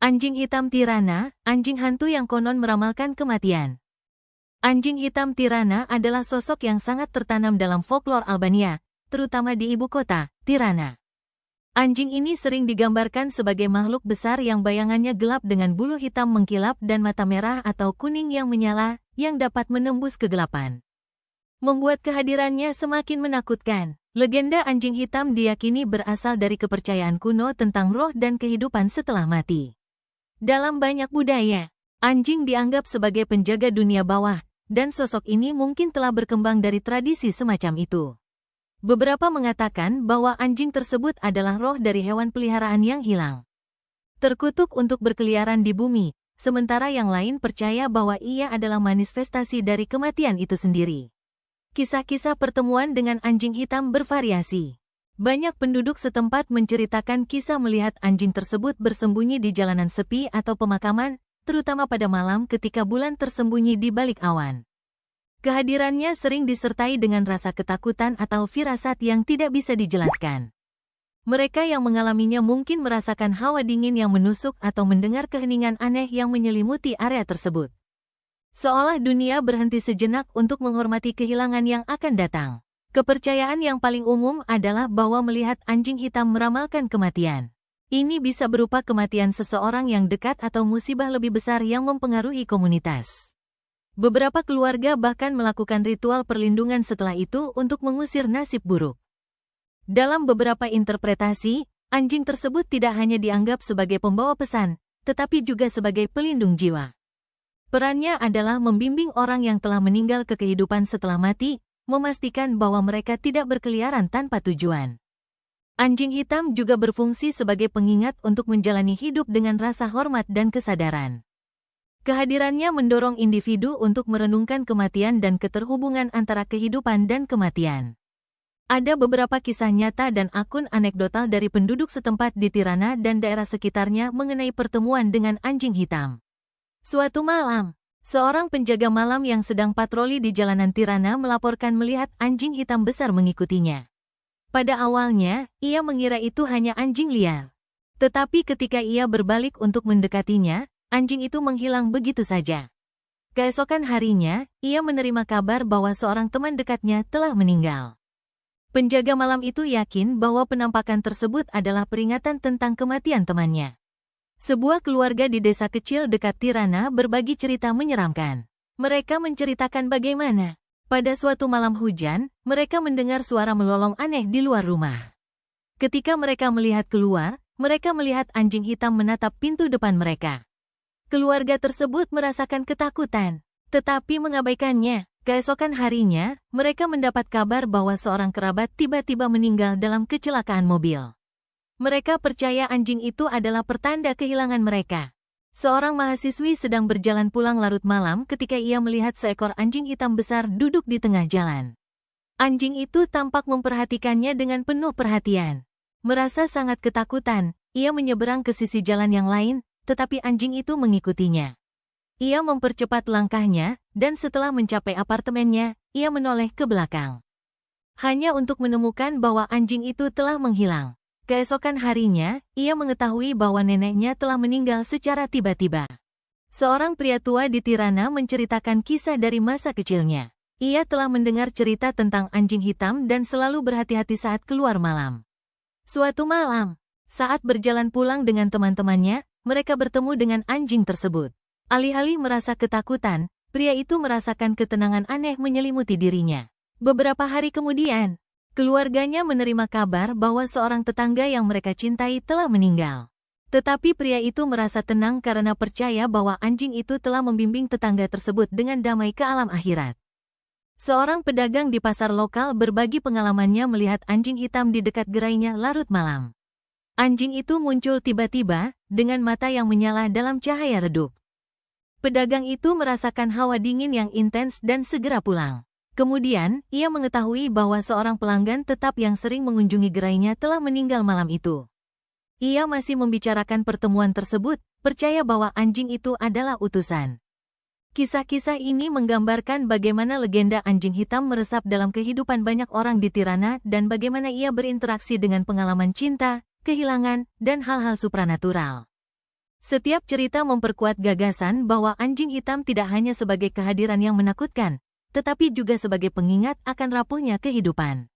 Anjing hitam Tirana, anjing hantu yang konon meramalkan kematian. Anjing hitam Tirana adalah sosok yang sangat tertanam dalam folklore Albania, terutama di ibu kota, Tirana. Anjing ini sering digambarkan sebagai makhluk besar yang bayangannya gelap dengan bulu hitam mengkilap dan mata merah atau kuning yang menyala, yang dapat menembus kegelapan. Membuat kehadirannya semakin menakutkan. Legenda anjing hitam diyakini berasal dari kepercayaan kuno tentang roh dan kehidupan setelah mati. Dalam banyak budaya, anjing dianggap sebagai penjaga dunia bawah, dan sosok ini mungkin telah berkembang dari tradisi semacam itu. Beberapa mengatakan bahwa anjing tersebut adalah roh dari hewan peliharaan yang hilang, terkutuk untuk berkeliaran di bumi, sementara yang lain percaya bahwa ia adalah manifestasi dari kematian itu sendiri. Kisah-kisah pertemuan dengan anjing hitam bervariasi. Banyak penduduk setempat menceritakan kisah melihat anjing tersebut bersembunyi di jalanan sepi atau pemakaman, terutama pada malam ketika bulan tersembunyi di balik awan. Kehadirannya sering disertai dengan rasa ketakutan atau firasat yang tidak bisa dijelaskan. Mereka yang mengalaminya mungkin merasakan hawa dingin yang menusuk atau mendengar keheningan aneh yang menyelimuti area tersebut. Seolah dunia berhenti sejenak untuk menghormati kehilangan yang akan datang. Kepercayaan yang paling umum adalah bahwa melihat anjing hitam meramalkan kematian. Ini bisa berupa kematian seseorang yang dekat atau musibah lebih besar yang mempengaruhi komunitas. Beberapa keluarga bahkan melakukan ritual perlindungan setelah itu untuk mengusir nasib buruk. Dalam beberapa interpretasi, anjing tersebut tidak hanya dianggap sebagai pembawa pesan, tetapi juga sebagai pelindung jiwa. Perannya adalah membimbing orang yang telah meninggal ke kehidupan setelah mati, memastikan bahwa mereka tidak berkeliaran tanpa tujuan. Anjing hitam juga berfungsi sebagai pengingat untuk menjalani hidup dengan rasa hormat dan kesadaran. Kehadirannya mendorong individu untuk merenungkan kematian dan keterhubungan antara kehidupan dan kematian. Ada beberapa kisah nyata dan akun anekdotal dari penduduk setempat di Tirana dan daerah sekitarnya mengenai pertemuan dengan anjing hitam. Suatu malam, seorang penjaga malam yang sedang patroli di jalanan Tirana melaporkan melihat anjing hitam besar mengikutinya. Pada awalnya, ia mengira itu hanya anjing liar. Tetapi ketika ia berbalik untuk mendekatinya, anjing itu menghilang begitu saja. Keesokan harinya, ia menerima kabar bahwa seorang teman dekatnya telah meninggal. Penjaga malam itu yakin bahwa penampakan tersebut adalah peringatan tentang kematian temannya. Sebuah keluarga di desa kecil dekat Tirana berbagi cerita menyeramkan. Mereka menceritakan bagaimana pada suatu malam hujan, mereka mendengar suara melolong aneh di luar rumah. Ketika mereka melihat keluar, mereka melihat anjing hitam menatap pintu depan mereka. Keluarga tersebut merasakan ketakutan, tetapi mengabaikannya. Keesokan harinya, mereka mendapat kabar bahwa seorang kerabat tiba-tiba meninggal dalam kecelakaan mobil. Mereka percaya anjing itu adalah pertanda kehilangan mereka. Seorang mahasiswi sedang berjalan pulang larut malam ketika ia melihat seekor anjing hitam besar duduk di tengah jalan. Anjing itu tampak memperhatikannya dengan penuh perhatian. Merasa sangat ketakutan, ia menyeberang ke sisi jalan yang lain, tetapi anjing itu mengikutinya. Ia mempercepat langkahnya, dan setelah mencapai apartemennya, ia menoleh ke belakang. Hanya untuk menemukan bahwa anjing itu telah menghilang. Keesokan harinya, ia mengetahui bahwa neneknya telah meninggal secara tiba-tiba. Seorang pria tua di Tirana menceritakan kisah dari masa kecilnya. Ia telah mendengar cerita tentang anjing hitam dan selalu berhati-hati saat keluar malam. Suatu malam, saat berjalan pulang dengan teman-temannya, mereka bertemu dengan anjing tersebut. Alih-alih merasa ketakutan, pria itu merasakan ketenangan aneh menyelimuti dirinya. Beberapa hari kemudian, keluarganya menerima kabar bahwa seorang tetangga yang mereka cintai telah meninggal. Tetapi pria itu merasa tenang karena percaya bahwa anjing itu telah membimbing tetangga tersebut dengan damai ke alam akhirat. Seorang pedagang di pasar lokal berbagi pengalamannya melihat anjing hitam di dekat gerainya larut malam. Anjing itu muncul tiba-tiba, dengan mata yang menyala dalam cahaya redup. Pedagang itu merasakan hawa dingin yang intens dan segera pulang. Kemudian, ia mengetahui bahwa seorang pelanggan tetap yang sering mengunjungi gerainya telah meninggal malam itu. Ia masih membicarakan pertemuan tersebut, percaya bahwa anjing itu adalah utusan. Kisah-kisah ini menggambarkan bagaimana legenda anjing hitam meresap dalam kehidupan banyak orang di Tirana dan bagaimana ia berinteraksi dengan pengalaman cinta, kehilangan, dan hal-hal supranatural. Setiap cerita memperkuat gagasan bahwa anjing hitam tidak hanya sebagai kehadiran yang menakutkan, tetapi juga sebagai pengingat akan rapuhnya kehidupan.